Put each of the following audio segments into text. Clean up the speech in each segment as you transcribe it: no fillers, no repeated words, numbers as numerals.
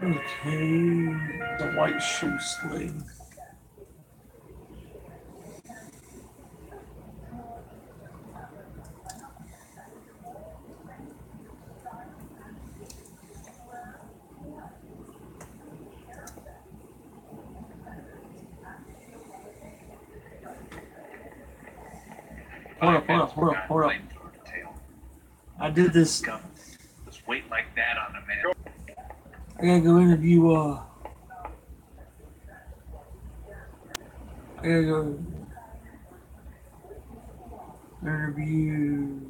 Okay, the white shoe sling. Hold up. I did this. Just wait like that on the man. I gotta go interview, I gotta go interview.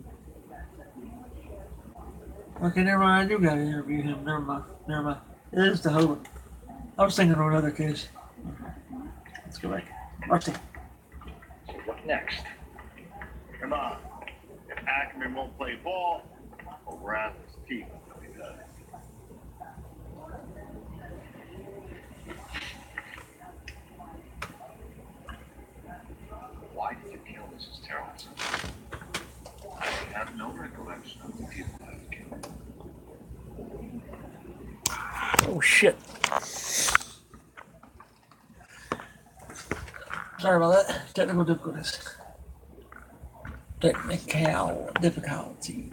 Okay, never mind. I do gotta interview him. Never mind. It is the Hogan. I was thinking of another case. Let's go back. Rusty. So what next? Come on. If Ackerman won't play ball, I'll grab his teeth if he does. Why did you kill Mrs. Tarleton? I have no recollection of the people I've killed. Oh shit. Sorry about that. Technical difficulties. Technical difficulties.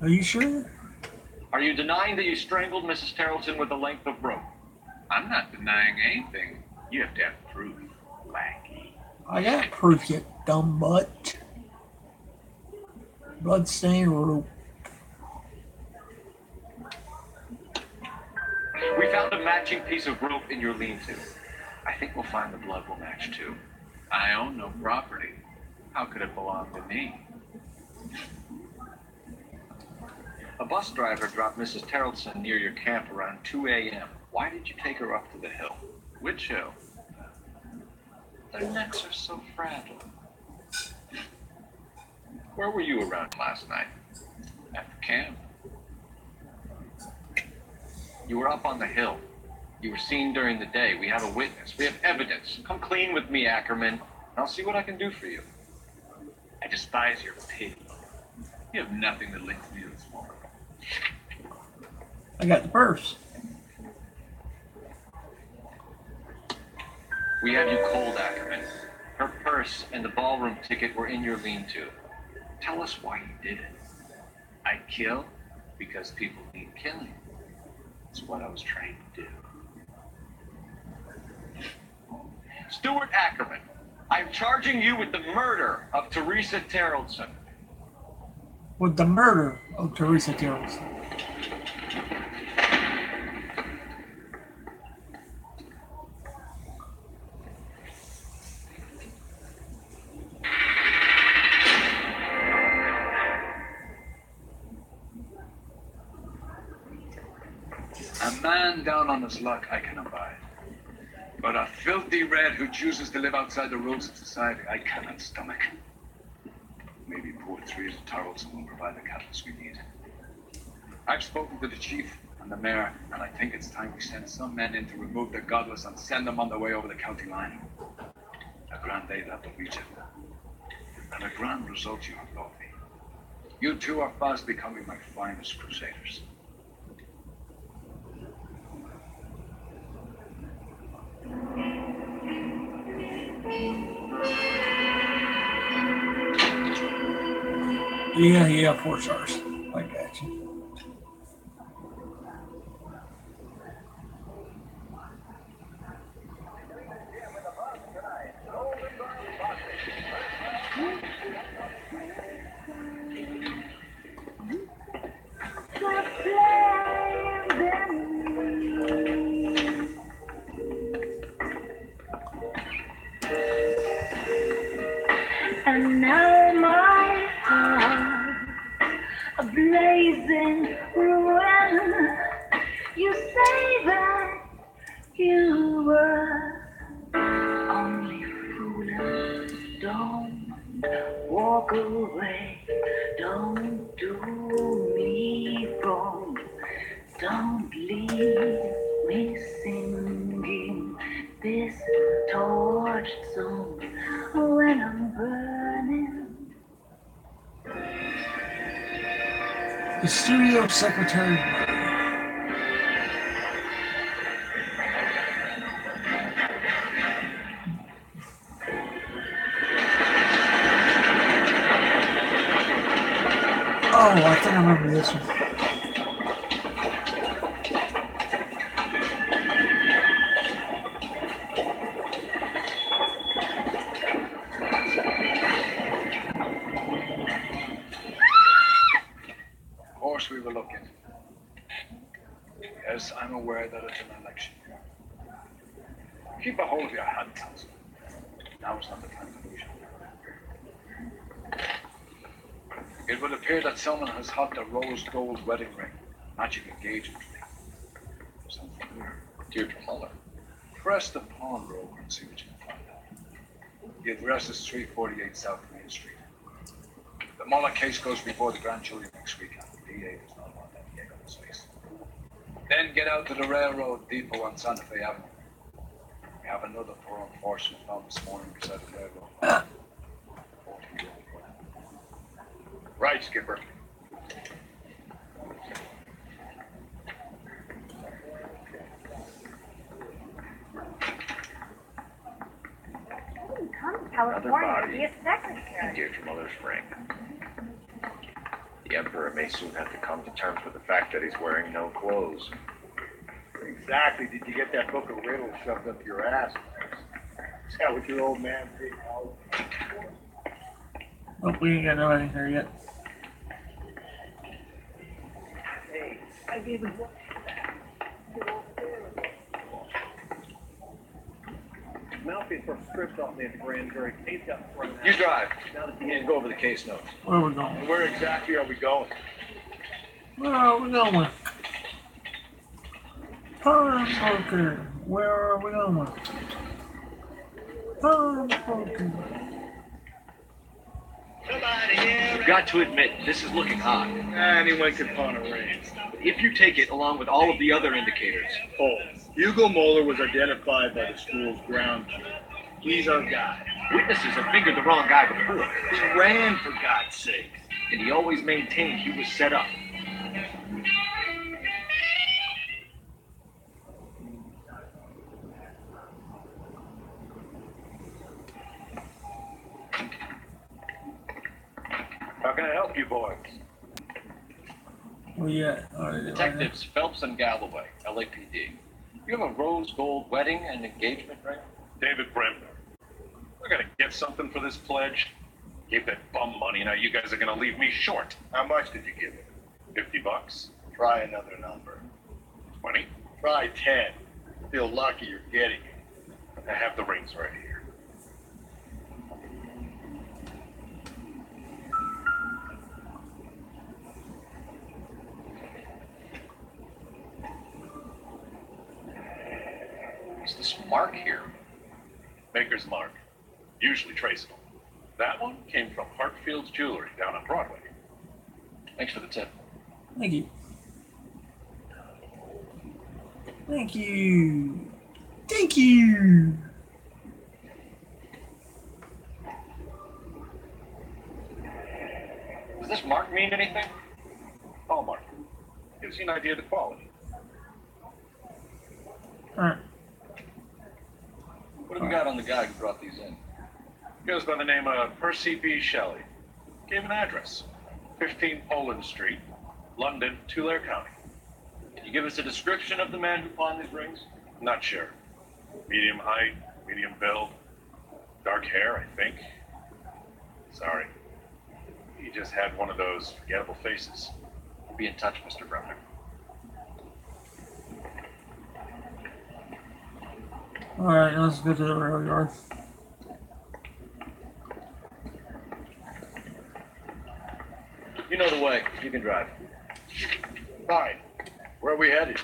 Are you sure? Are you denying that you strangled Mrs. Tarleton with a length of rope? I'm not denying anything. You have to have proof, lackey. I got proof, you dumb butt. Bloodstained rope. We found a matching piece of rope in your lean-to. I think we'll find the blood will match too. I own no property. How could it belong to me? A bus driver dropped Mrs. Tarleton near your camp around 2 a.m. Why did you take her up to the hill? Which hill? Their necks are so fragile. Where were you around last night? At the camp. You were up on the hill. You were seen during the day. We have a witness. We have evidence. Come clean with me, Ackerman, and I'll see what I can do for you. I despise your pity. You have nothing that links me to this woman. I got the purse. We have you cold, Ackerman. Her purse and the ballroom ticket were in your lean-to. Tell us why you did it. I kill because people need killing. That's what I was trained to do. Stuart Ackerman, I'm charging you with the murder of Teresa Tarleton. With the murder of Teresa Tarleton. A man down on his luck I can abide. But a filthy red who chooses to live outside the rules of society, I cannot stomach. Maybe poor Teresa Tarleton will provide the catalyst we need. I've spoken to the chief and the mayor, and I think it's time we send some men in to remove the godless and send them on their way over the county line. A grand aid out of Egypt. And a grand result you have brought me. You two are fast becoming my finest crusaders. Yeah, 4 stars. I got you. And now my heart, a blazing ruin. You say that you were only fooling. Don't walk away. Don't Don't do me wrong. Don't leave me singing this torch song when I'm burning. The studio secretary. Oh, I think I remember this one. Of course we were looking. Yes, I'm aware that it's an election year. Keep a hold of your hand, Council. Now is not the time to lose. It would appear that someone has hopped a rose gold wedding ring, magic engagement ring. Something weird. Deirdre Muller. Press the pawnbroker and see what you can find out. The address is 348 South Main Street. The Muller case goes before the grand jury next week, and the DA does not want any egg on his face. Then get out to the railroad depot on Santa Fe Avenue. We have another poor unfortunate found this morning beside the railroad. 14-year-old boy. Right, Skipper. Come to California to be a secretary. Deirdre Muller's ring. The Emperor may soon have to come to terms with the fact that he's wearing no clothes. Exactly. Did you get that book of riddles shoved up your ass? Is that what your old man did? Oh, we ain't got no anything here yet. Hey, I gave him Malfi for script off me at the grand jury. Case got thrown out. You drive. Now that And go over the case notes. Where are we going? Where exactly are we going? Where are we going? Poker. Where are we going? Poker. You've got to admit, this is looking hot. Anyone can pawn a ring. If you take it along with all of the other indicators, Oh, Hugo Moeller was identified by the school's ground chief. He's our guy. witnesses have fingered the wrong guy before. He ran, for God's sake. And he always maintained he was set up. How can I help you boys? Where you at? Detectives Phelps and Galloway, LAPD. You have a rose gold wedding and engagement ring? David Bremner. We're gonna get something for this pledge. Gave that bum money, now you guys are gonna leave me short. How much did you give him? $50? Try another number. 20? Try 10. Feel lucky you're getting it. I have the rings right here. What's this mark here? Maker's mark. Usually traceable. That one came from Hartfield's Jewelry down on Broadway. Thanks for the tip. Thank you. Thank you. Thank you. Does this mark mean anything? Hallmark. Gives you an idea of the quality. Alright. What have we got on the guy who brought these in? Goes by the name of Percy B. Shelley. Gave an address. 15 Poland Street, London, Tulare County. Can you give us a description of the man who pawned these rings? Not sure. Medium height, medium build, dark hair, I think. Sorry. He just had one of those forgettable faces. Be in touch, Mr. Bremner. Alright, let's go to the rail yard. You know the way. You can drive. Fine. Where are we headed?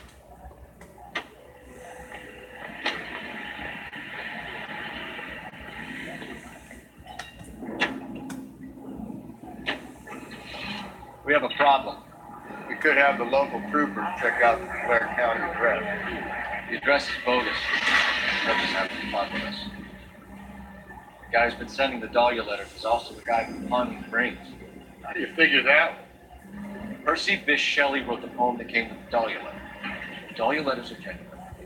have a problem. We could have the local troopers check out the Clare County address. The address is bogus. They'll just have to fun with us. The guy who's been sending the Dahlia letters is also the guy who pawned the rings. How do you figure that? Percy Bysshe Shelley wrote the poem that came with the Dahlia letter. The Dahlia letters are genuine.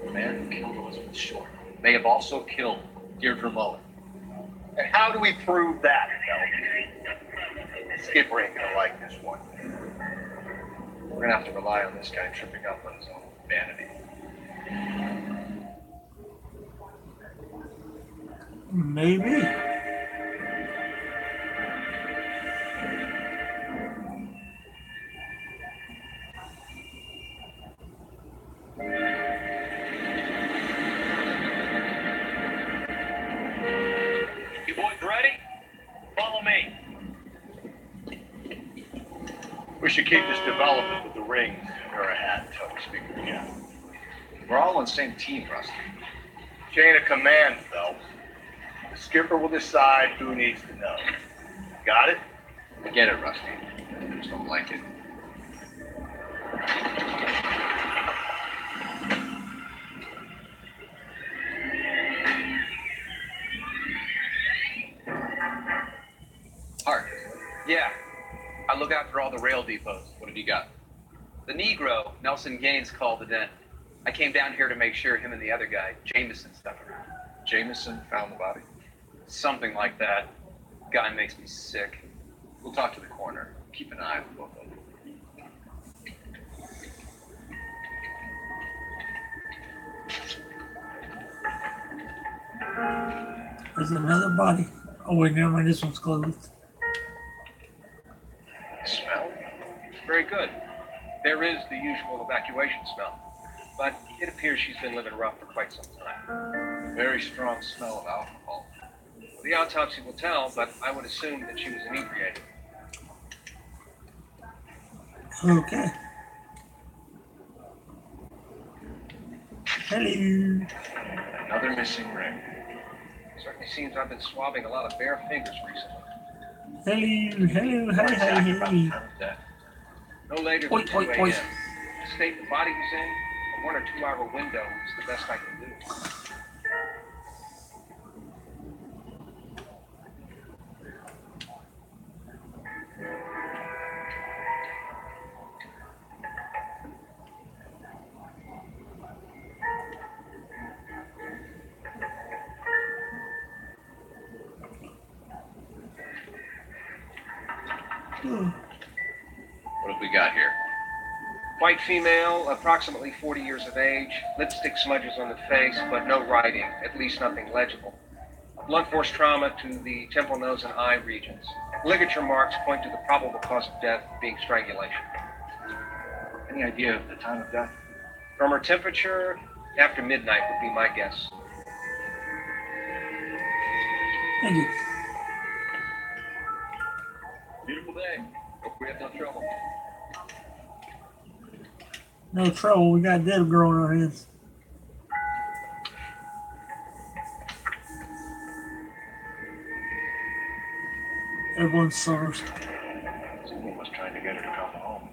The man who killed Elizabeth Short may have also killed Deirdre Mullen. And how do we prove that, Mel? Skipper ain't gonna like this one. We're gonna have to rely on this guy tripping up on his own vanity. Maybe. You boys ready? Follow me. We should keep this development with the rings or a hat until we speak again. We're all on the same team, Rusty. Chain of command, though. The skipper will decide who needs to know. Got it? I get it, Rusty. I just don't like it. Hart. Yeah, I look after all the rail depots. What have you got? The Negro, Nelson Gaines, called it in. I came down here to make sure him and the other guy, Jameson, stuck around. Jameson found the body? Something like that. Guy makes me sick. We'll talk to the coroner. Keep an eye on both of them. There's another body. Oh wait, never mind. This one's closed. Smell? Very good. There is the usual evacuation smell, but it appears she's been living rough for quite some time. Very strong smell of alcohol. The autopsy will tell, but I would assume that she was inebriated. Okay. Hello. Another missing ring. Certainly seems I've been swabbing a lot of bare fingers recently. Hello. Hey. Time of death. No later than Oi, 2 oi, a.m. oi. The state the body was in, a 1 or 2 hour window is the best I can do. What have we got here? White female, approximately 40 years of age, lipstick smudges on the face, but no writing, at least nothing legible. A blunt force trauma to the temple, nose, and eye regions. Ligature marks point to the probable cause of death being strangulation. Any idea of the time of death? From her temperature, after midnight would be my guess. Thank you. Beautiful day. Hope we have no trouble. No trouble. We got dead girl on our hands. Everyone suffers. Someone was trying to get her to come home.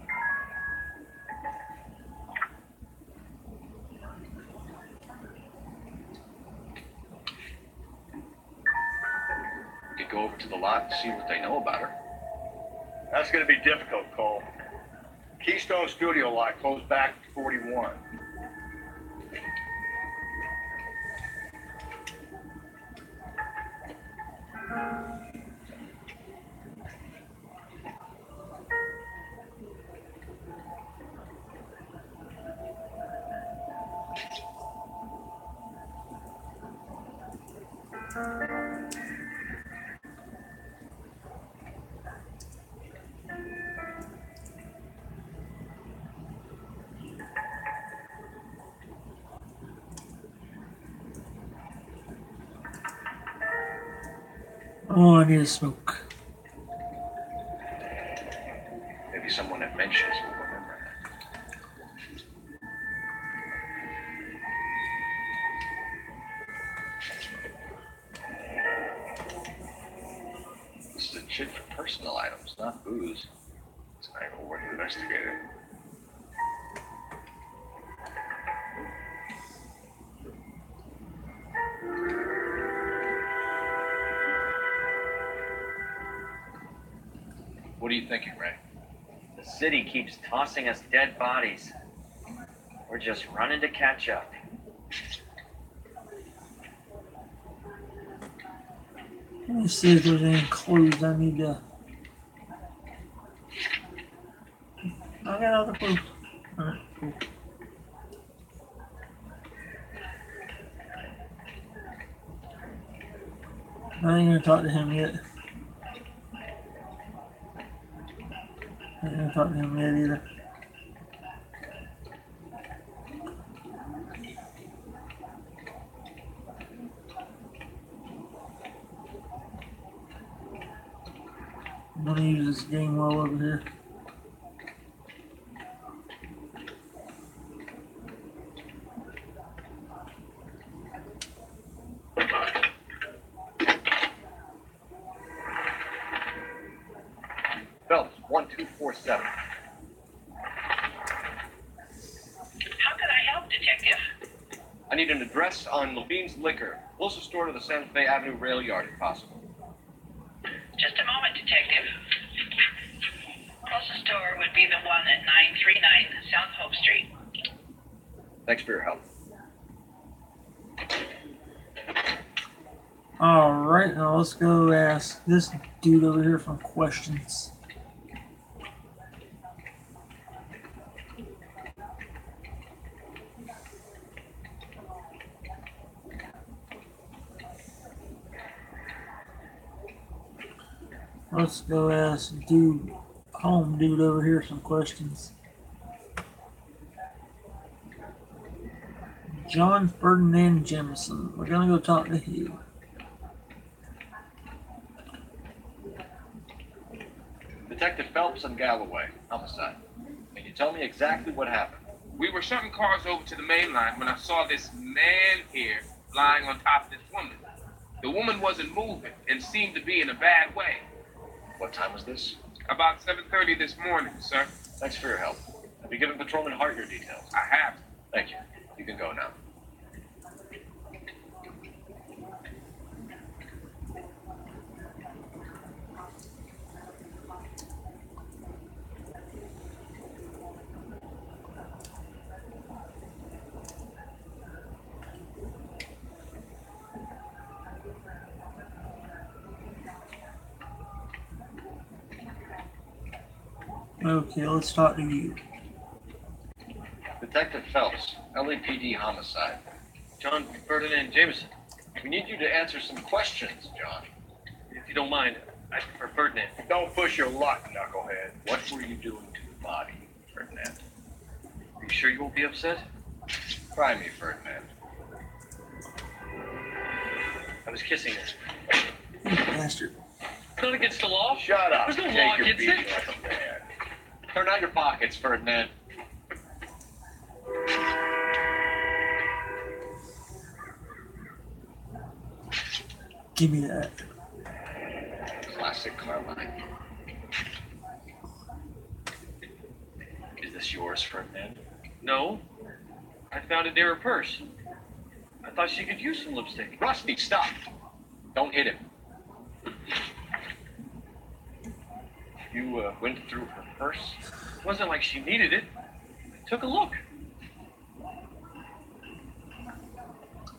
We could go over to the lot and see what they know about her. That's gonna be difficult, Cole. Keystone Studio lot closed back at 41. Oh, I need a smoke. Maybe someone at Mentions will remember that. This is a chit for personal items, not booze. It's I will work to investigate it. What are you thinking, Ray? The city keeps tossing us dead bodies. We're just running to catch up. Let me see if there's any clues I need to. I got all the clues. Alright, cool. I ain't gonna talk to him yet. I ain't gonna talk to him yet either. I'm gonna use this game well over here. Phelps, 1247. How can I help, Detective? I need an address on Levine's Liquor, closest store to the Santa Fe Avenue rail yard, if possible. Just a moment, Detective. Closest store would be the one at 939 South Hope Street. Thanks for your help. Alright, now let's go ask this dude over here some questions. Let's go ask home dude over here some questions. John Ferdinand Jemison. We're gonna go talk to him. Detective Phelps and Galloway, homicide. Can you tell me exactly what happened? We were shunting cars over to the main line when I saw this man here lying on top of this woman. The woman wasn't moving and seemed to be in a bad way. What time was this? About 7:30 this morning, sir. Thanks for your help. Have you given Patrolman Hart your details? I have. Thank you. You can go now. Okay, let's talk to you. Detective Phelps, LAPD homicide. John Ferdinand Jameson. We need you to answer some questions, John. If you don't mind, I prefer Ferdinand. Don't push your luck, knucklehead. What were you doing to the body, Ferdinand? Are you sure you won't be upset? Try me, Ferdinand. I was kissing her. You bastard. It's not against the law. Shut up. There's no Take law your against beating it. like a man. Turn out your pockets, Ferdinand. Give me that. Classic Carmine. Is this yours, Ferdinand? No. I found it near her purse. I thought she could use some lipstick. Rusty, stop! Don't hit him. You went through her purse? It wasn't like she needed it. I took a look.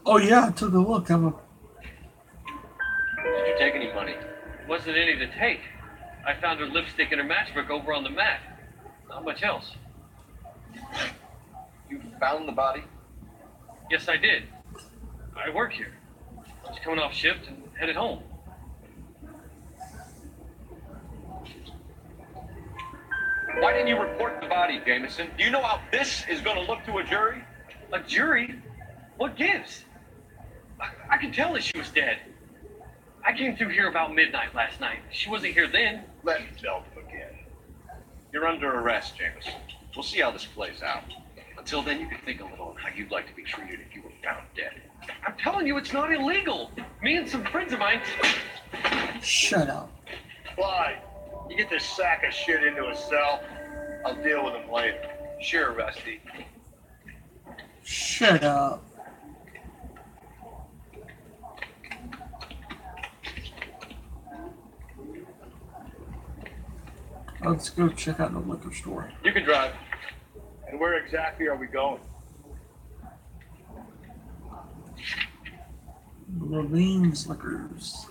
Oh yeah, I took a look. Did you take any money? Wasn't any to take. I found her lipstick and her matchbook over on the mat. Not much else. You found the body? Yes, I did. I work here. I was coming off shift and headed home. Why didn't you report the body, Jameson? Do you know how this is going to look to a jury? A jury? What gives? I could tell that she was dead. I came through here about midnight last night. She wasn't here then. Let me tell them again. You're under arrest, Jameson. We'll see how this plays out. Until then, you can think a little on how you'd like to be treated if you were found dead. I'm telling you, it's not illegal. Me and some friends of mine. Shut up. Clyde, You get this sack of shit into a cell, I'll deal with him later. Sure, Rusty. Shut up. Let's go check out the liquor store. You can drive. And where exactly are we going? Levine's Liquors.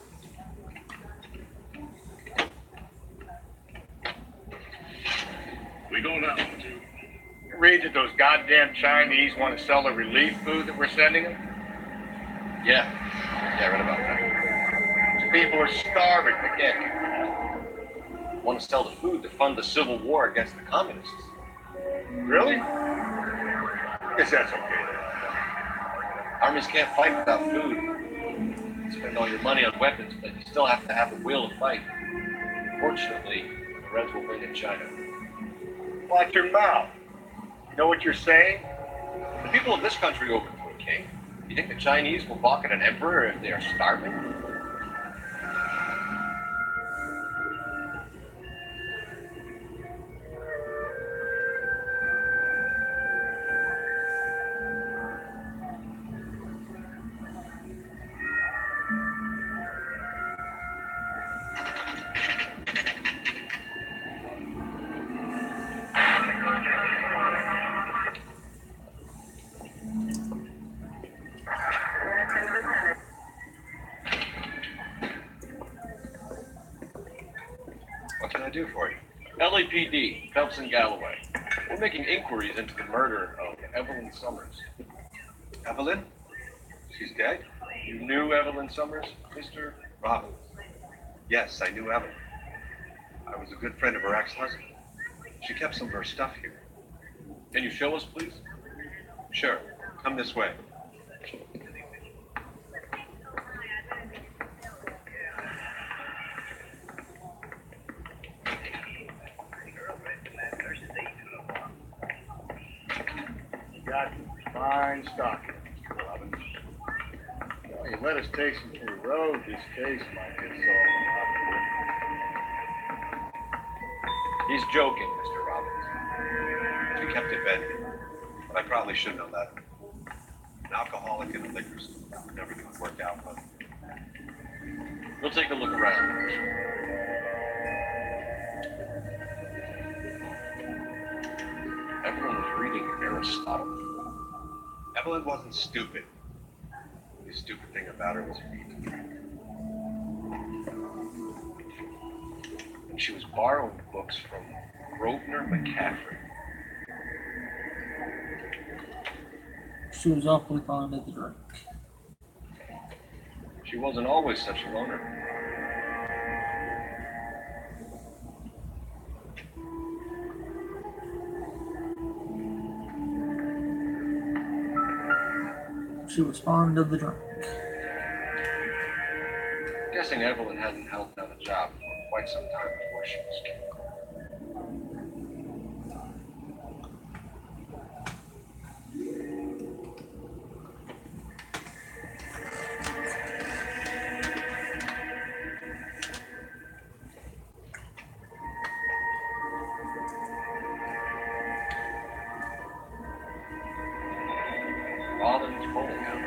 We going out. Read that those goddamn Chinese want to sell the relief food that we're sending them? Yeah. Yeah, I read about that. These people are starving. They can't keep Want to sell the food to fund the civil war against the communists. Really? Guess that's okay then. Armies can't fight without food. You spend all your money on weapons, but you still have to have the will to fight. Fortunately, the Reds will win in China. Watch your mouth. You know what you're saying? The people of this country overthrew a king. You think the Chinese will balk at an emperor if they are starving? What can I do for you? LAPD, Phelps and Galloway. We're making inquiries into the murder of Evelyn Summers. Evelyn? She's dead? You knew Evelyn Summers, Mr. Robbins. Yes, I knew Evelyn. I was a good friend of her ex-husband. She kept some of her stuff here. Can you show us, please? Sure. Come this way. You got fine stock here, Mr. Robbins. Well, you let us take some to the road, this case might get solved a lot quicker. He's joking, Mr. Robbins. She kept it bed, but I probably shouldn't have let her. An alcoholic in the liquor store. Never gonna work out, but We'll take a look around. Everyone was reading Aristotle. Evelyn wasn't stupid. The stupid thing about her was her need to drink. And she was borrowing books from Grosvenor McCaffrey. She was awfully fond of the drink. She wasn't always such a loner. She was fond of the drink. Guessing Evelyn hadn't held down a job for quite some time before she was killed. Father was bowling out.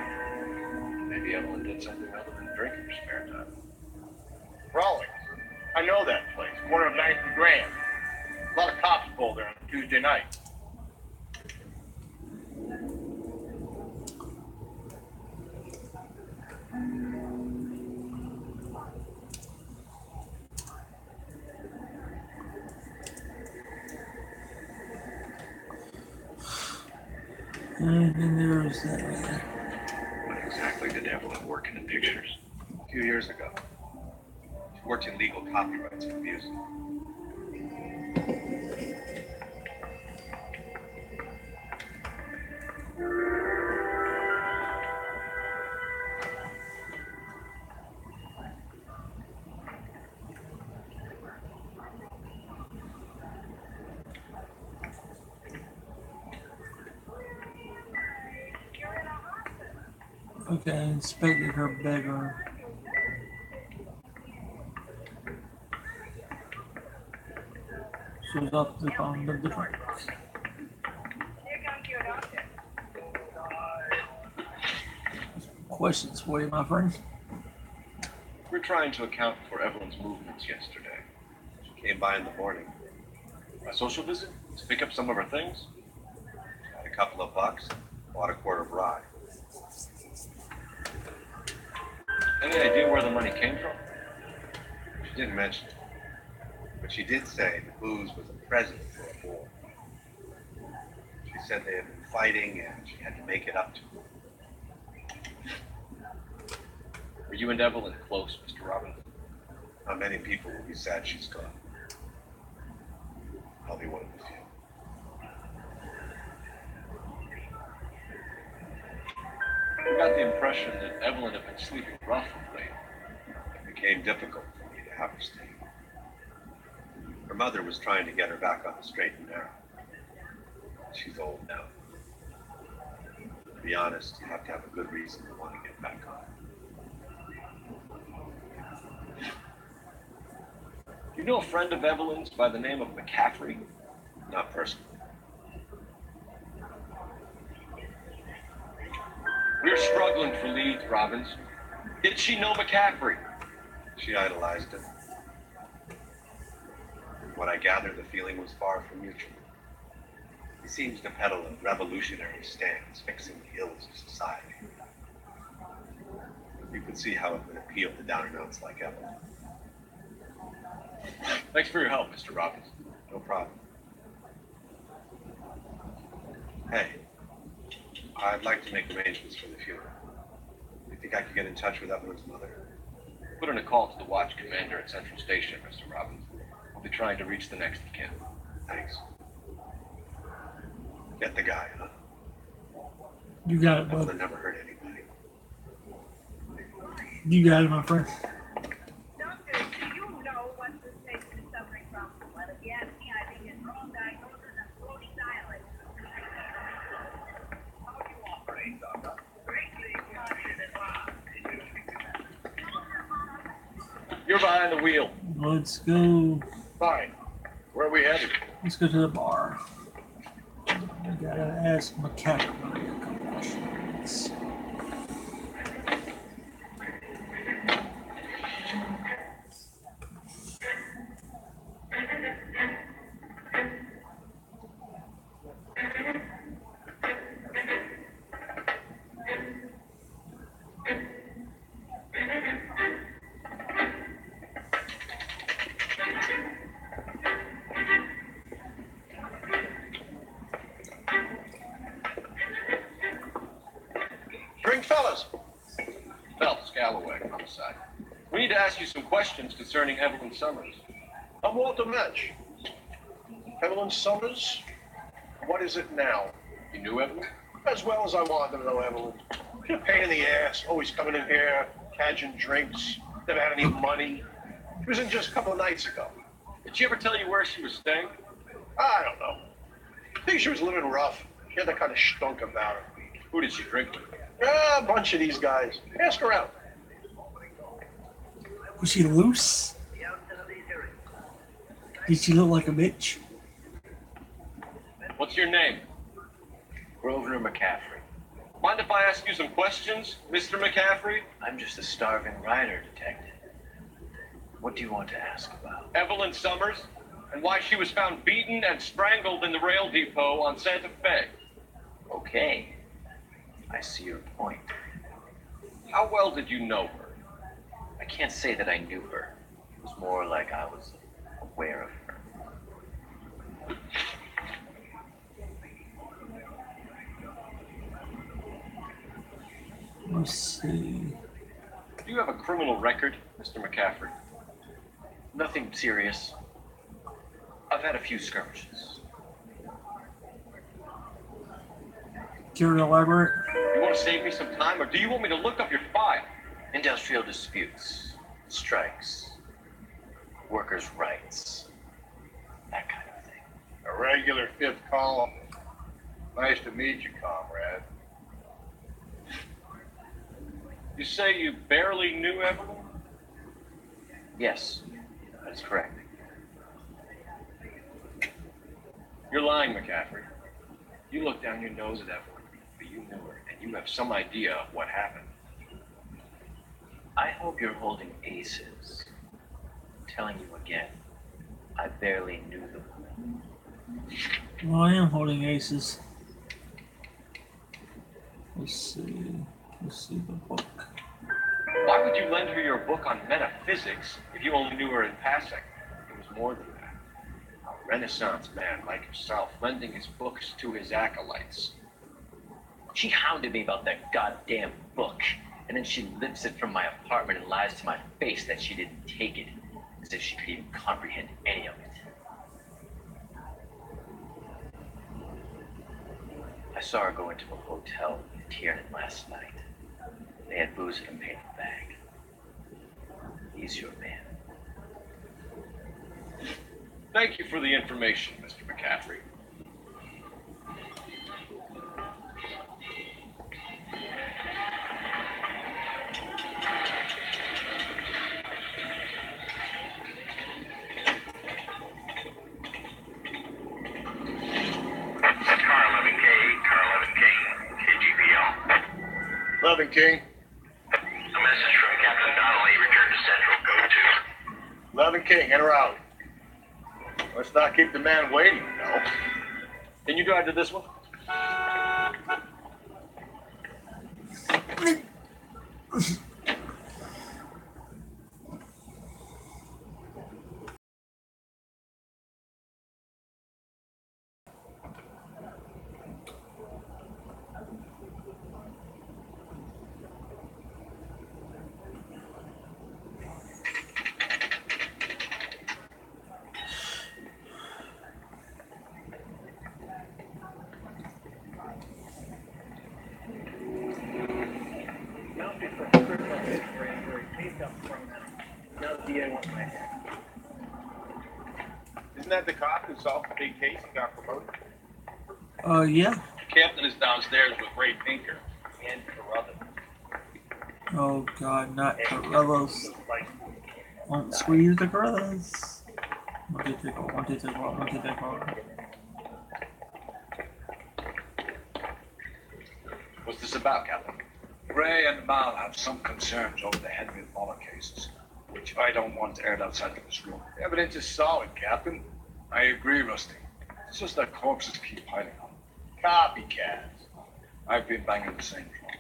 Maybe Evelyn did something other than drink in her spare time. Rawlings. I know that place. Corner of 9th and Grand. A lot of cops pulled there on a Tuesday night. And then there's that man. When exactly did Evelyn work in the pictures? A few years ago. She worked in legal copyrights for music. Okay, I inspected her bedroom. shows up on the different questions for you, my friend. We're trying to account for Evelyn's movements yesterday. She came by in the morning. A social visit to pick up some of her things. Had a couple of bucks, bought a quart of rye. Any idea where the money came from? She didn't mention it, but she did say the booze was a present for a boy. She said they had been fighting and she had to make it up to him. Were you and Evelyn close, Mr. Robbins? Not many people will be sad she's gone. I'll be one of the few. I got the impression that Evelyn had been sleeping rough of late. It became difficult for me to have her stay. Her mother was trying to get her back on the straight and narrow. She's old now. To be honest, you have to have a good reason to want to get back on. You know a friend of Evelyn's by the name of McCaffrey? Not personally. We're struggling for leads, Robbins. Did she know McCaffrey? She idolized him. What I gather, the feeling was far from mutual. He seems to peddle a revolutionary stance, fixing the ills of society. You could see how it would appeal to down-and-outs like Evelyn. Thanks for your help, Mr. Robbins. No problem. Hey, I'd like to make arrangements for the funeral. You think I could get in touch with Evelyn's mother? Put in a call to the watch commander at Central Station, Mr. Robbins. We'll be trying to reach the next of kin. Thanks. Get the guy, huh? You got it, bud. Evelyn never hurt anybody. You got it, my friend. Doctor, do you know what this patient is suffering from? Well, if you ask me, I think it's wrong diagnosis and floating dialect. How do you operate, Doctor? Greatly confident. You're behind the wheel. Let's go. Fine. Where are we headed? Let's go to the bar. I gotta ask McCaffrey a couple questions. Bring fellas. Phelps, Galloway, homicide. We need to ask you some questions concerning Evelyn Summers. I'm Walter Mensch. Evelyn Summers? What is it now? You knew Evelyn? As well as I wanted to know Evelyn. She's a pain in the ass, always coming in here, cadging drinks, never had any money. She was in just a couple of nights ago. Did she ever tell you where she was staying? I don't know. I think she was living rough. She had that kind of stunk about her. Who did she drink with? A bunch of these guys. Ask her out. Was she loose? Did she look like a bitch? What's your name? Grosvenor McCaffrey. Mind if I ask you some questions, Mr. McCaffrey? I'm just a starving writer, detective. What do you want to ask about? Evelyn Summers, and why she was found beaten and strangled in the rail depot on Santa Fe. Okay. I see your point. How well did you know her? I can't say that I knew her. It was more like I was aware of her. Let's see. Do you have a criminal record, Mr. McCaffrey? Nothing serious. I've had a few skirmishes. Care to elaborate? You want to save me some time, or do you want me to look up your file? Industrial disputes, strikes, workers' rights, that kind of thing. A regular fifth column. Nice to meet you, comrade. You say you barely knew Evelyn? Yes, that's correct. You're lying, McCaffrey. You looked down your nose at Evelyn, but you knew her, and you have some idea of what happened. I hope you're holding aces. I'm telling you again, I barely knew the woman. Well, I am holding aces. Let's see. Let's see the book. Why would you lend her your book on metaphysics if you only knew her in passing? It was more than that. A Renaissance man like yourself lending his books to his acolytes. She hounded me about that goddamn book, and then she lifts it from my apartment and lies to my face that she didn't take it, as if she could even comprehend any of it. I saw her go into a hotel with Tiernan last night. They had booze in a paper bag. He's your man. Thank you for the information, Mr. McCaffrey. Loving King. A message from Captain Donnelly. Return to Central. Go to. Loving King, in or out? Let's not keep the man waiting, no. Can you drive to this one? Isn't that the cop who solved the big case and got promoted? Yeah. Captain is downstairs with Ray Pinker and Carruthers. Oh God, not Carruthers. Won't squeeze the Carruthers. 1, 2, 3, 4. 1, 2, 3, 4. 1, 2, 3, 4. What's this about, Captain? Ray and Mal have some concerns over the Henry and Muller cases, which I don't want aired outside of this room. The evidence is solid, Captain. I agree, Rusty. It's just that corpses keep piling up. Copycats. I've been banging the same drum.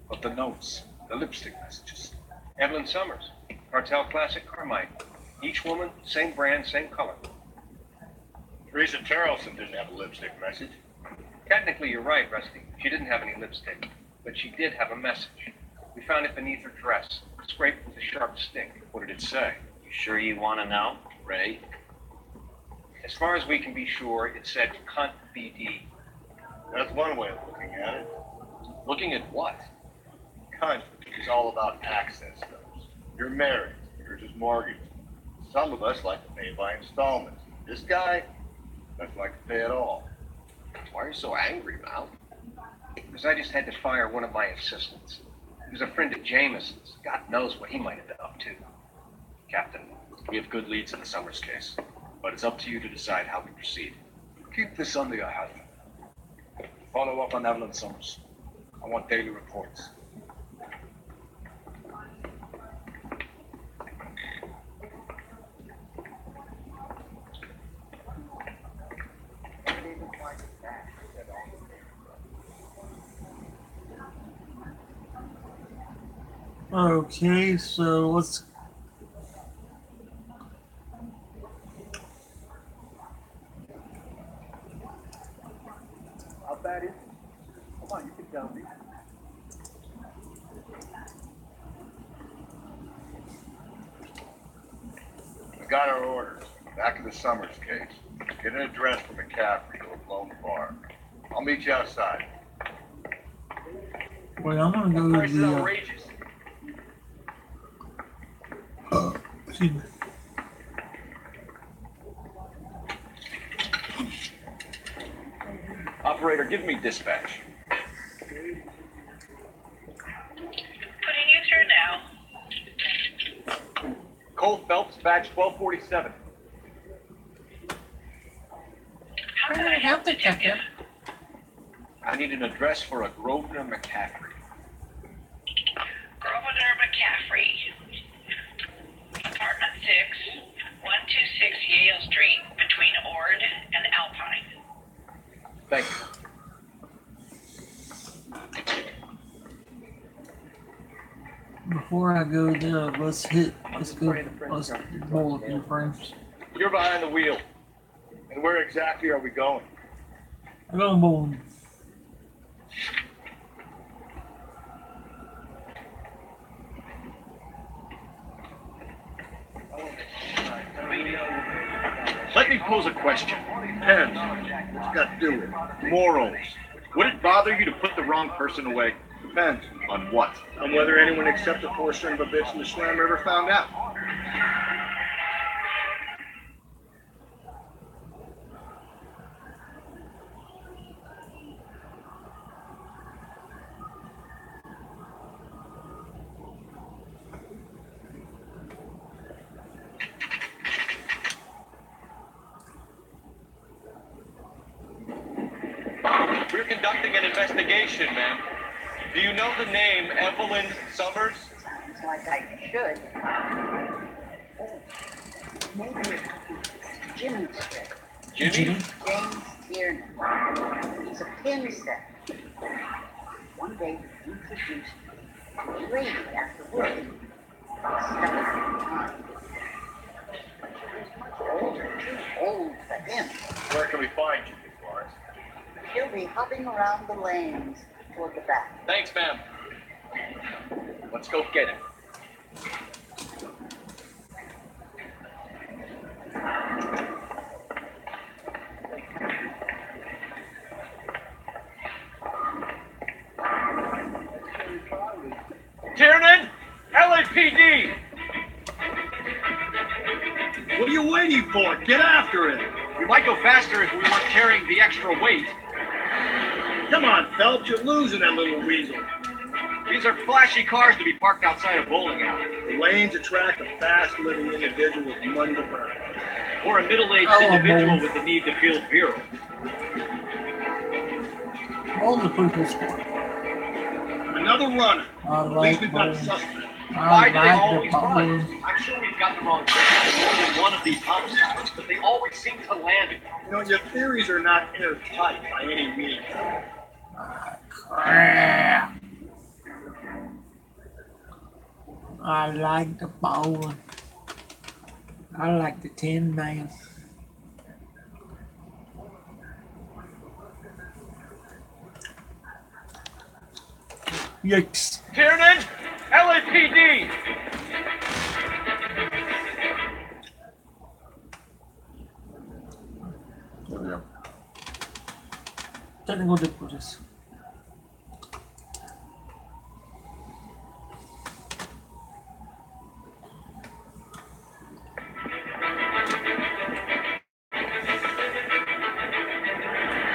But the notes, the lipstick messages. Evelyn Summers, Cartel Classic Carmine. Each woman, same brand, same color. Teresa Tarleton didn't have a lipstick message. Technically, you're right, Rusty. She didn't have any lipstick, but she did have a message. We found it beneath her dress, scraped with a sharp stick. What did it say? You sure you want to know? Ray? As far as we can be sure, it said cunt BD. That's one way of looking at it. Looking at what? Cunt is all about access stuff. You're married. Yours is mortgaged. Some of us like to pay by installments. This guy doesn't like to pay at all. Why are you so angry, Mal? Because I just had to fire one of my assistants. He was a friend of Jameson's. God knows what he might have been up to. Captain, we have good leads in the Summers case, but it's up to you to decide how we proceed. Keep this under your hat. Follow up on Evelyn Summers. I want daily reports. Okay, so let's. How bad is it? Come on, you can tell me. We got our orders. Back of the Summers case. Get an address for McCaffrey to a blown bar. I'll meet you outside. Wait, I'm gonna go Price to is the. outrageous. Excuse me. Operator, give me dispatch. Putting you through now. Cole Phelps, badge 1247. How How can I help, Detective? I need an address for a Grosvenor McCaffrey. Grosvenor McCaffrey. Apartment 6, 126 Yale Street, between Ord and Alpine. Thank you. Before I go there, let's roll a few frames. You're behind the wheel. And where exactly are we going? I'm going bowling. Let me pose a question. Depends. What's got to do with it? Morals. Would it bother you to put the wrong person away? Depends. On what? On whether anyone except the poor son of a bitch in the Slam ever found out. We're conducting an investigation, ma'am. Do you know the name Evelyn Summers? Sounds like I should. Maybe it's Jimmy's trick. Jimmy? James Tiernan. He's a pin set. One day he introduced a lady after work. Stuck in time. She was much older, too old for him. Where can we find you, Florence? He'll be hopping around the lanes toward the back. Thanks, ma'am. Let's go get him. Tiernan, LAPD. What are you waiting for? Get after it! We might go faster if we weren't carrying the extra weight. Come on, Phelps, you're losing that little weasel. These are flashy cars to be parked outside a bowling alley. The lanes attract a fast-living individual with money to burn. Or a middle-aged individual with the need to feel virile. All the people score. Another runner. I At least we've got a like suspect. Why do they the always bowling. run? I'm sure we've got the wrong person in more than one of these homicides, but they always seem to land it. You know, your theories are not airtight by any means. Crap. I like the bowling. I like the Tin Man. Yikes. Tiernan, LAPD. Technical difficulties.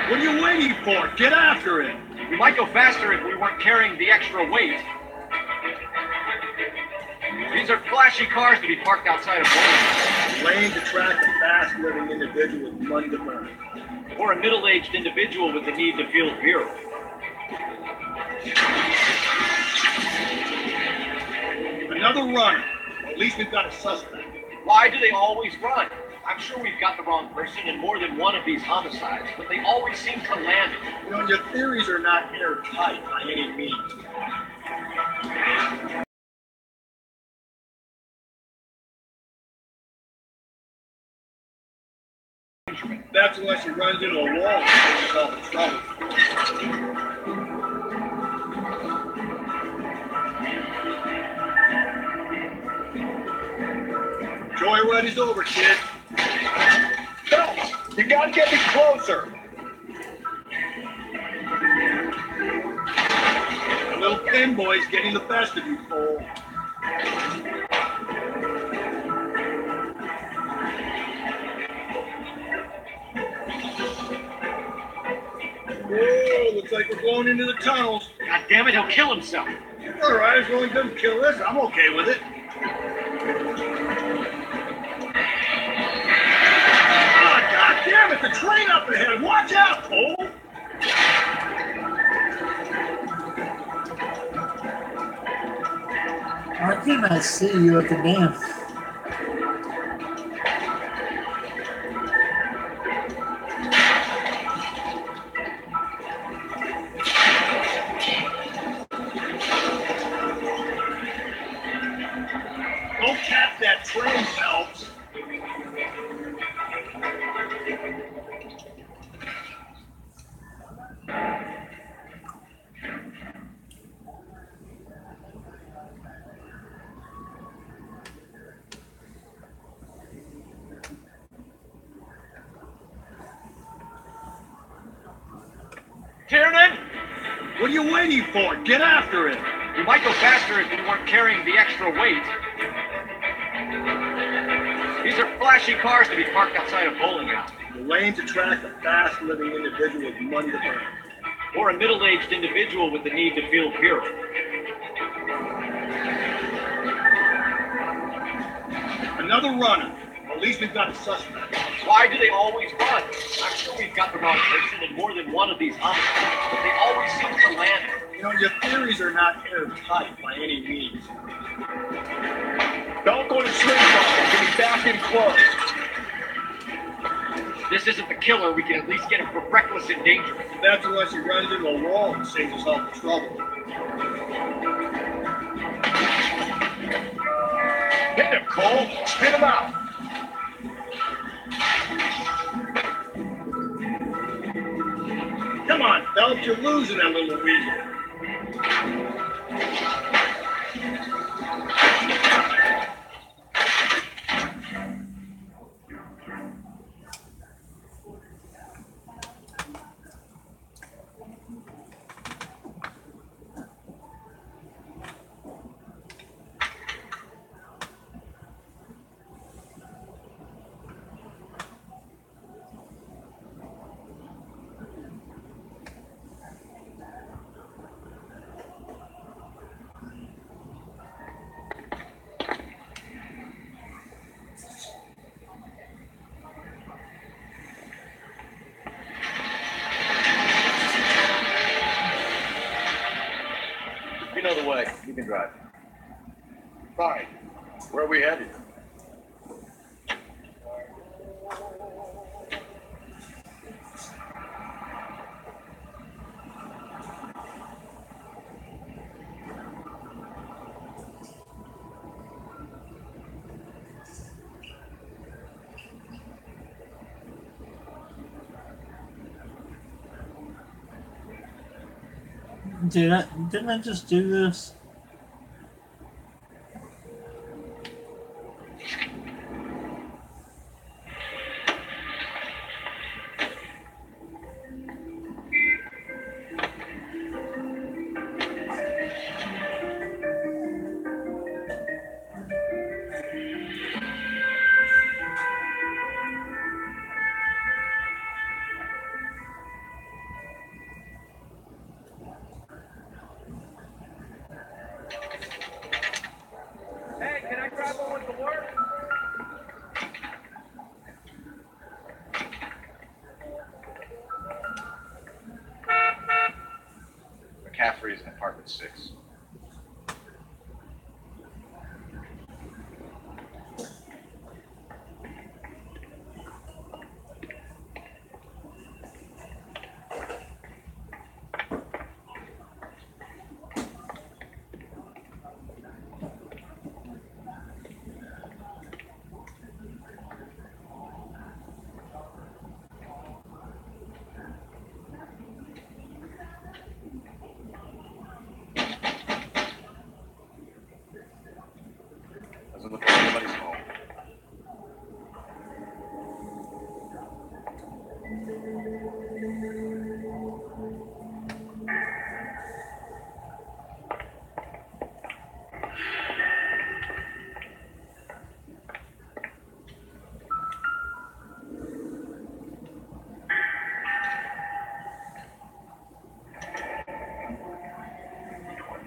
What are you waiting for? Get after it! We might go faster if we weren't carrying the extra weight. These are flashy cars to be parked outside a bowling alley. Lanes attract a fast-living individual with money to burn. Or a middle-aged individual with the need to feel virile. Another runner. At least we've got a suspect. Why do they always run? I'm sure we've got the wrong person in more than one of these homicides, but they always seem to land it. You know, your theories are not airtight by any means. That's unless he runs into a wall and gets himself in trouble. Joyride is over, kid. Phelps, you gotta get me closer. The little thin boy's getting the best of you, fool. Whoa, looks like we're going into the tunnels. God damn it, he'll kill himself. All right, as long as he doesn't kill us, I'm okay with it. Ah, God damn it, the train up ahead. What? I see you at the dam. Don't tap that train, Phelps. Tiernan! What are you waiting for? Get after it. You might go faster if you weren't carrying the extra weight. These are flashy cars to be parked outside a bowling alley. The lanes attract a fast-living individual with money to burn. Or a middle-aged individual with the need to feel pure. Another runner. At least we've got a suspect. Why do they always run? I'm sure we've got the wrong person in more than one of these homicides, but they always seem to land. You know, your theories are not airtight by any means. Don't go to sleep, Robin. Get me back in close. If this isn't the killer, we can at least get him for reckless endangerment. That's unless he runs into a wall and saves us all the trouble. Hit him, Cole. Spit him out. Come on, Phelps, you're losing that little weasel. You know the way. You can drive. Fine. Where are we headed? Didn't I just do this? Hey, can I grab one with the work? McCaffrey's in apartment 6. Doesn't look like anybody's home.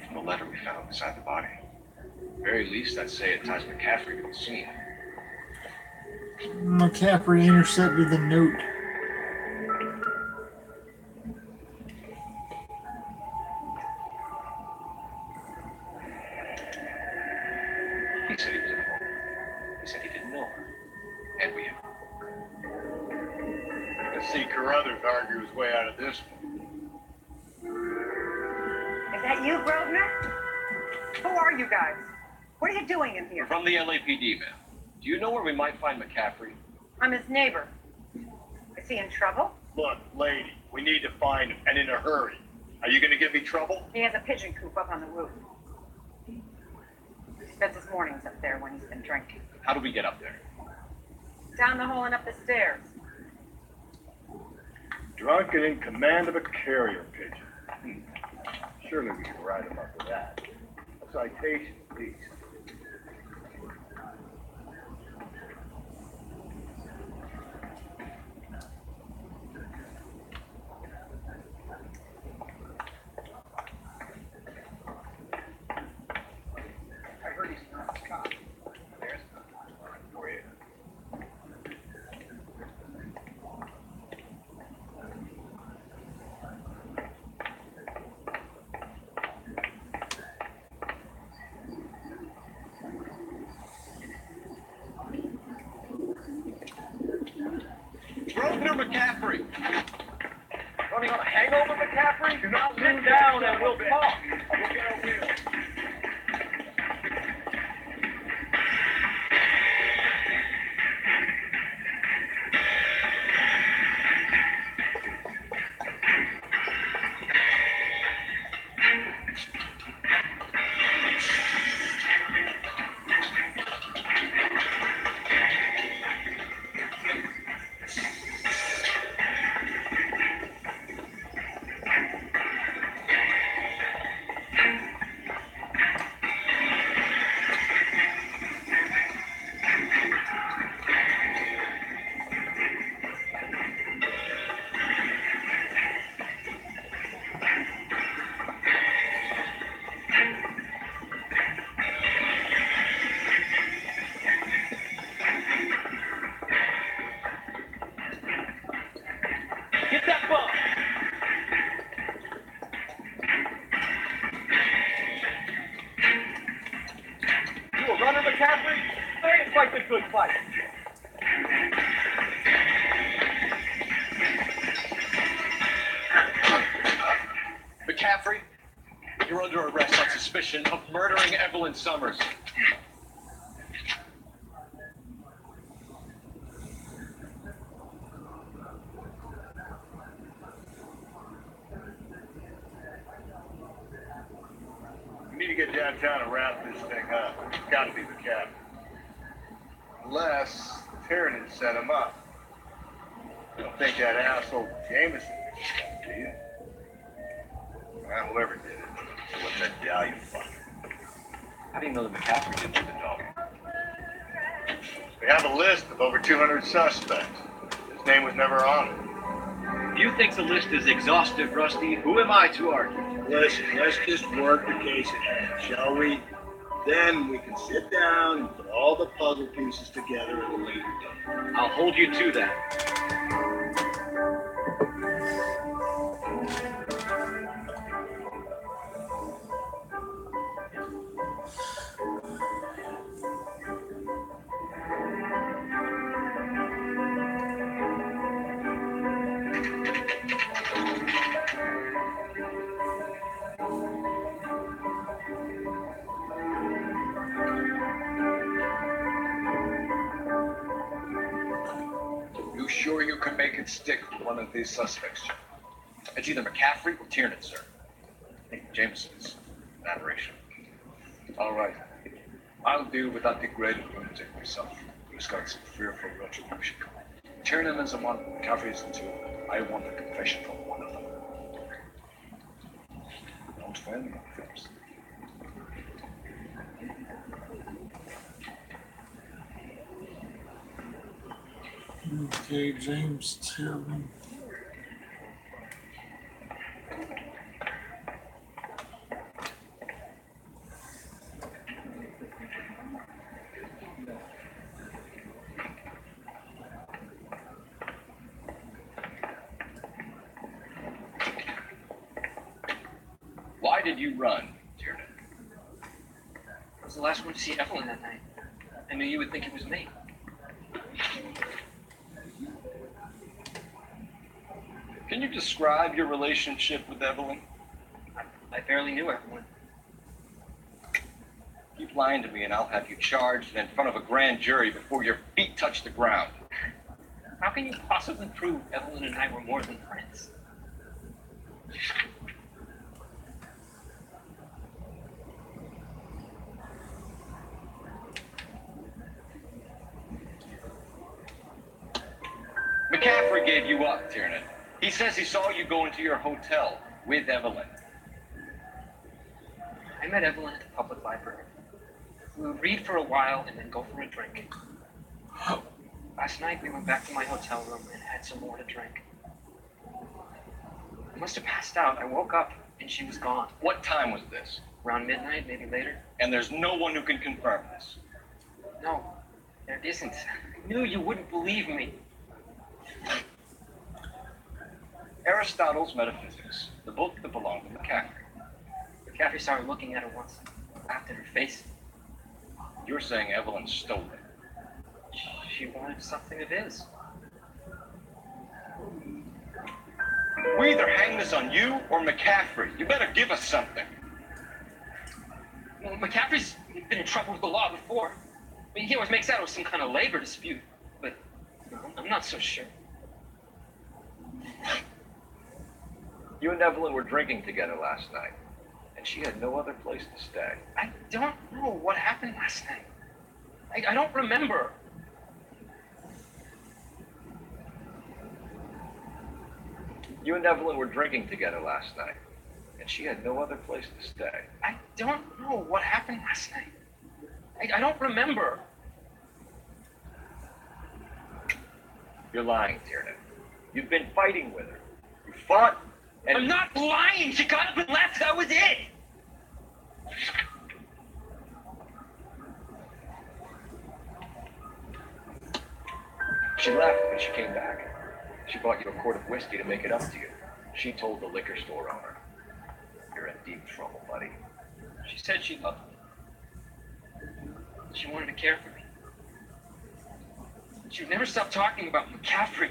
From the letter we found beside the body. Very least, I'd say it ties McCaffrey to the scene. McCaffrey intercepted the note. said he didn't know her. And we have. Let's see Carruthers argue his way out of this one. Is that you, Grosvenor? Who are you guys? What are you doing in We're here? from the LAPD, ma'am. Do you know where we might find McCaffrey? I'm his neighbor. Is he in trouble? Look, lady, we need to find him, and in a hurry. Are you gonna give me trouble? He has a pigeon coop up on the roof. He spends his mornings up there when he's been drinking. How do we get up there? Down the hole and up the stairs. Drunk and in command of a carrier pigeon. Surely we can write him up with that. A citation, please. I heard he's not a cop. There's one for you. Grosvenor McCaffrey! Running on a hangover, McCaffrey? Do not sit down and we'll talk. We'll get a wheel. Get that bump! You a runner, McCaffrey? I ain't fight the good fight. McCaffrey, you're under arrest on suspicion of murdering Evelyn Summers. We need to get downtown and wrap this thing up. It's gotta be the captain. Unless Tiernan set him up. I don't think that asshole Jameson did, do you? Well, whoever did it. So what's that value fuck? How do you know that McCaffrey didn't do the dog? We have a list of over 200 suspects. His name was never on it. If you think the list is exhaustive, Rusty, who am I to argue? Listen, let's just work the case at hand, shall we? Then we can sit down and put all the puzzle pieces together at a later date. I'll hold you to that. You sure you can make it stick with one of these suspects, Jim? It's either McCaffrey or Tiernan, sir. I think Jameson's an aberration. All right. I'll deal with that degraded lunatic myself. He's got some fearful retribution. Tiernan is the one, McCaffrey is the two. I want a confession from one of them. Don't fail me, Phillips. Okay, James Tiernan. Why did you run, Tiernan? I was the last one to see Evelyn that night. I knew you would think it was me. Can you describe your relationship with Evelyn? I barely knew Evelyn. Keep lying to me and I'll have you charged in front of a grand jury before your feet touch the ground. How can you possibly prove Evelyn and I were more than friends? McCaffrey gave you up, Tiernan. He says he saw you go into your hotel with Evelyn. I met Evelyn at the public library. We would read for a while and then go for a drink. Last night we went back to my hotel room and had some more to drink. I must have passed out. I woke up and she was gone. What time was this? Around midnight, maybe later. And there's no one who can confirm this. No, there isn't. I knew you wouldn't believe me. Aristotle's Metaphysics, the book that belonged to McCaffrey. McCaffrey saw her looking at her once, laughed at her face. You're saying Evelyn stole it. She wanted something of his. We either hang this on you or McCaffrey. You better give us something. Well, McCaffrey's been in trouble with the law before. I mean, he always makes out it was some kind of labor dispute, but I'm not so sure. You and Evelyn were drinking together last night, and she had no other place to stay. I don't know what happened last night. I don't remember. You and Evelyn were drinking together last night, and she had no other place to stay. I don't know what happened last night. I don't remember. You're lying, Tiernan. You've been fighting with her. You fought, and... I'm not lying! She got up and left! That was it! She left, but she came back. She bought you a quart of whiskey to make it up to you. She told the liquor store owner. You're in deep trouble, buddy. She said she loved me. She wanted to care for me. She would never stop talking about McCaffrey.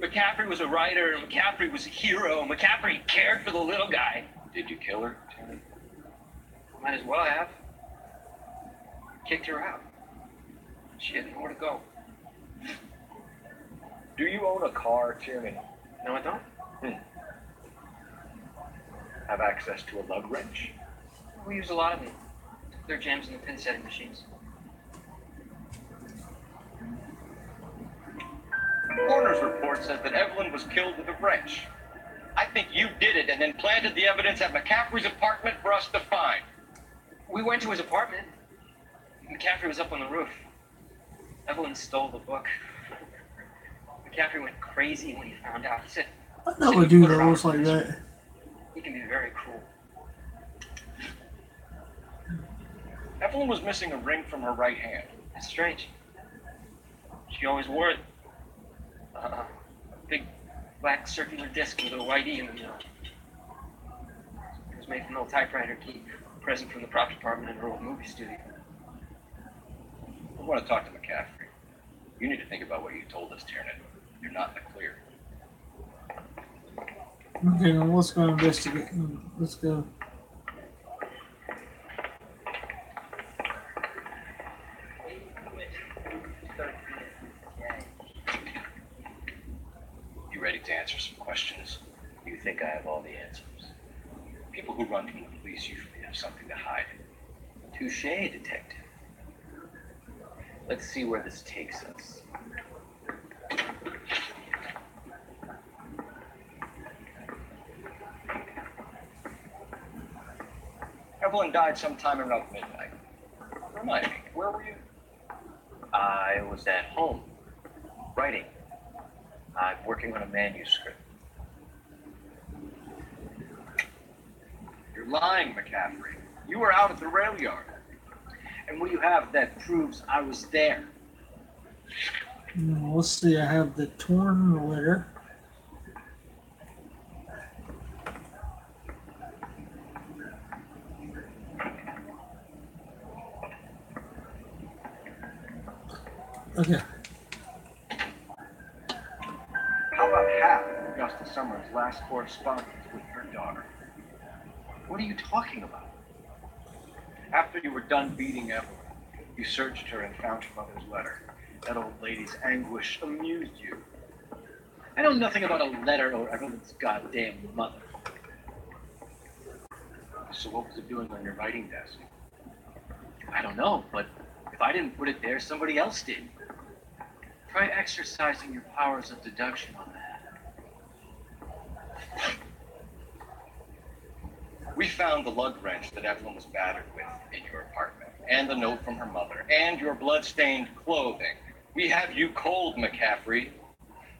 McCaffrey was a writer, and McCaffrey was a hero. McCaffrey cared for the little guy. Did you kill her, Tiernan? Might as well have. Kicked her out. She had nowhere to go. Do you own a car, Tiernan? No, I don't. Have access to a lug wrench? We use a lot of them. They're jams in the pin setting machines. Coroner's report says that Evelyn was killed with a wrench. I think you did it and then planted the evidence at McCaffrey's apartment for us to find. We went to his apartment. McCaffrey was up on the roof. Evelyn stole the book. McCaffrey went crazy when he found out. He said, I never do those like that. He can be very cruel. Evelyn was missing a ring from her right hand. That's strange. She always wore it. A big black circular disc with a white E in the middle. It was made from an old typewriter key, a present from the prop department in her old movie studio. We want to talk to McCaffrey. You need to think about what you told us, Tiernan. You're not in the clear. Okay, now let's go investigate. Let's go. You ready to answer some questions? You think I have all the answers? People who run from the police usually have something to hide. Touche, detective. Let's see where this takes us. Evelyn died sometime around midnight. Remind me, where were you? I was at home, writing. I'm working on a manuscript. You're lying, McCaffrey. You were out at the rail yard. And what do you have that proves I was there? Let's see, I have the torn letter. Okay. How about half of Augusta Summers' last correspondence with her daughter? What are you talking about? After you were done beating Evelyn, you searched her and found her mother's letter. That old lady's anguish amused you. I know nothing about a letter or Evelyn's goddamn mother. So what was it doing on your writing desk? I don't know, but if I didn't put it there, somebody else did. Try exercising your powers of deduction on that. We found the lug wrench that Evelyn was battered with in your apartment, and the note from her mother, and your blood-stained clothing. We have you cold, McCaffrey.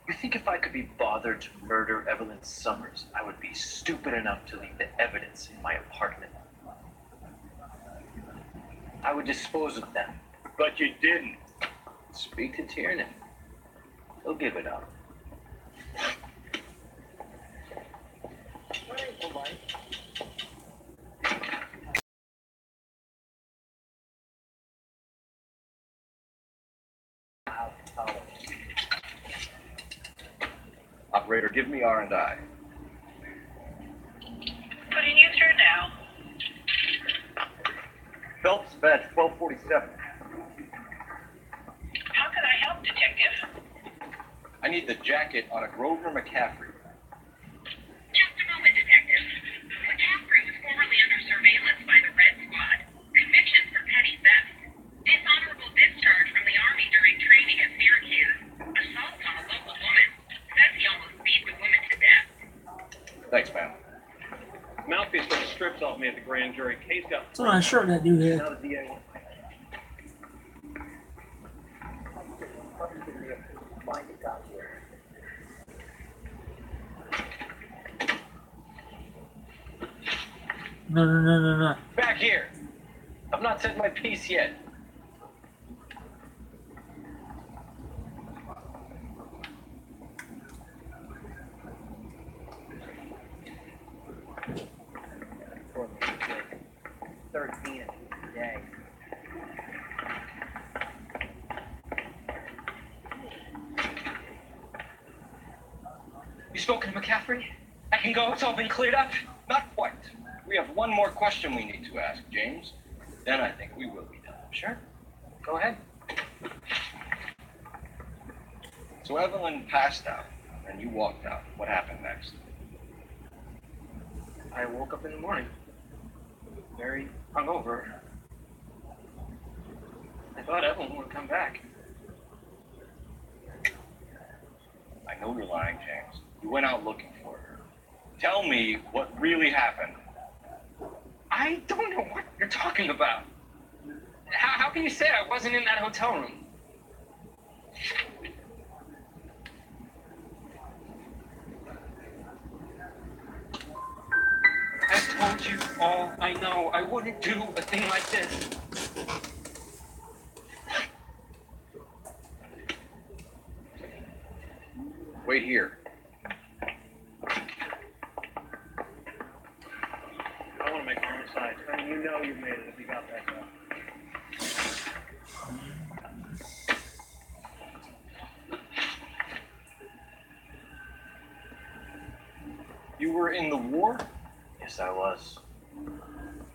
You think if I could be bothered to murder Evelyn Summers, I would be stupid enough to leave the evidence in my apartment? I would dispose of them. But you didn't. Speak to Tiernan. He'll give it up. Operator, give me R&I. Putting you through now. Phelps, badge 1247. How can I help, Detective? I need the jacket on a Grover McCaffrey. Just a moment, Detective. McCaffrey was formerly under surveillance by the Red Squad. Convictions for petty theft. Dishonorable discharge from the Army during training at Syracuse. Assault on a local woman. Says he almost beat the woman to death. Thanks, man. Mouthpiece took the strips off me at the grand jury. Case got So nice shirt that dude had. now the DA wants No. Back here! I've not said my piece yet. You spoken to McCaffrey? I can go, it's all been cleared up? Not quite. We have one more question we need to ask, James. Then I think we will be done. Sure. Go ahead. So Evelyn passed out, and you walked out. What happened next? I woke up in the morning, very hungover. I thought Evelyn would come back. I know you're lying, James. You went out looking for her. Tell me what really happened. I don't know what you're talking about. How can you say I wasn't in that hotel room? I've told you all I know. I wouldn't do a thing like this. Wait here. I want to make my own side. I mean, you know you've made it if you got that stuff. You were in the war? Yes, I was.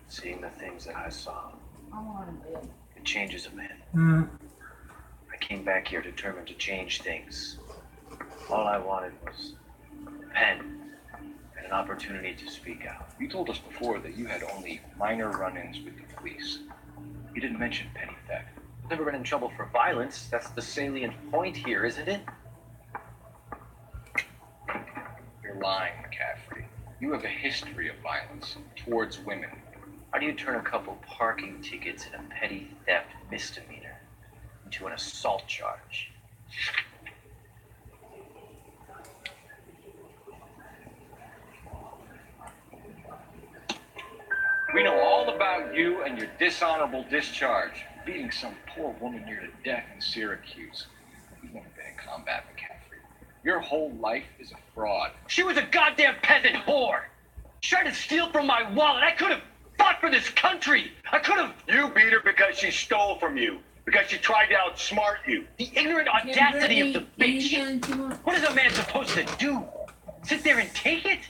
Seeing the things that I saw. It changes a man. I came back here determined to change things. All I wanted was a pen and an opportunity to speak out. You told us before that you had only minor run-ins with the police. You didn't mention petty theft. I've never been in trouble for violence. That's the salient point here, isn't it? You're lying, McCaffrey. You have a history of violence towards women. How do you turn a couple parking tickets and a petty theft misdemeanor into an assault charge? We know all about you and your dishonorable discharge. Beating some poor woman near to death in Syracuse. You've never been in combat, McCaffrey. Your whole life is a fraud. She was a goddamn peasant whore! She tried to steal from my wallet. I could have fought for this country. I could have... You beat her because she stole from you. Because she tried to outsmart you. The ignorant audacity of the bitch. What is a man supposed to do? Sit there and take it?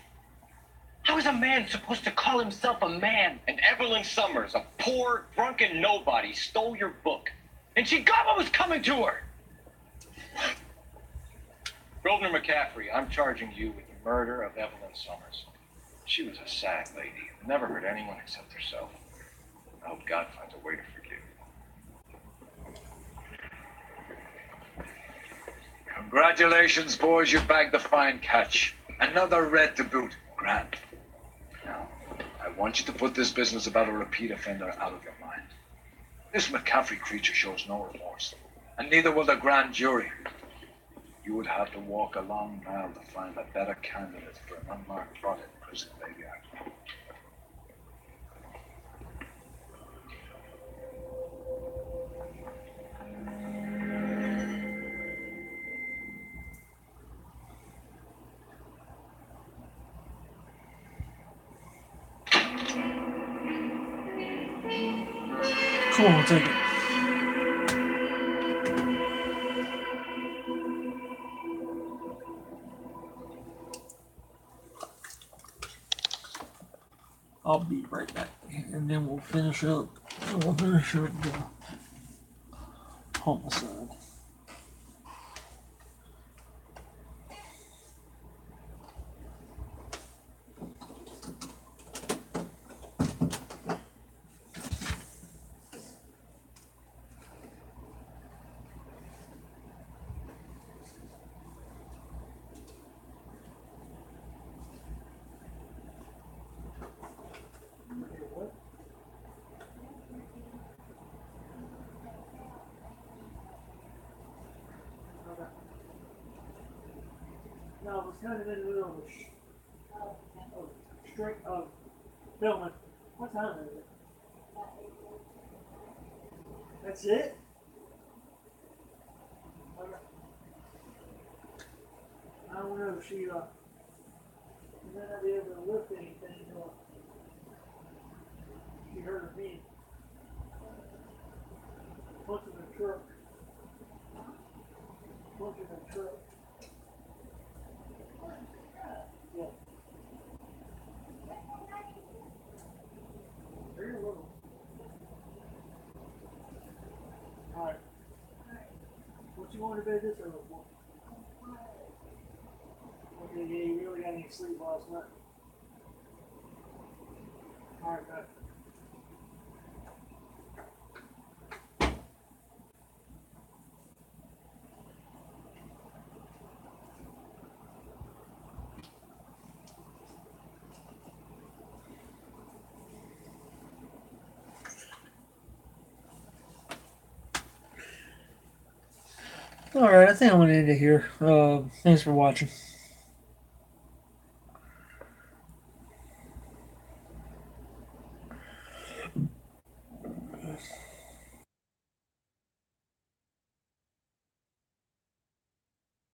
How is a man supposed to call himself a man? And Evelyn Summers, a poor, drunken nobody, stole your book. And she got what was coming to her. Grosvenor McCaffrey, I'm charging you with the murder of Evelyn Summers. She was a sad lady who never hurt anyone except herself. I hope God finds a way to forgive. Congratulations, boys. You bagged the fine catch. Another red to boot. Grand. Now, I want you to put this business about a repeat offender out of your mind. This McCaffrey creature shows no remorse, and neither will the grand jury. You would have to walk a long mile to find a better candidate for an unmarked plot in prison, baby. Cool, I'll take it. I'll be right back, and then we'll finish up. The homicide. No, I was kind of in the middle of a streak of filming. What time is it? That's it? I don't know if she may not be able to lift anything till she heard of me. Punching the truck. Punching the truck. Yeah. Very little. Alright. What you want to bed this early for? Okay, yeah, you really got any sleep last night. Alright, good. Alright, I think I'm going to end it here. Thanks for watching.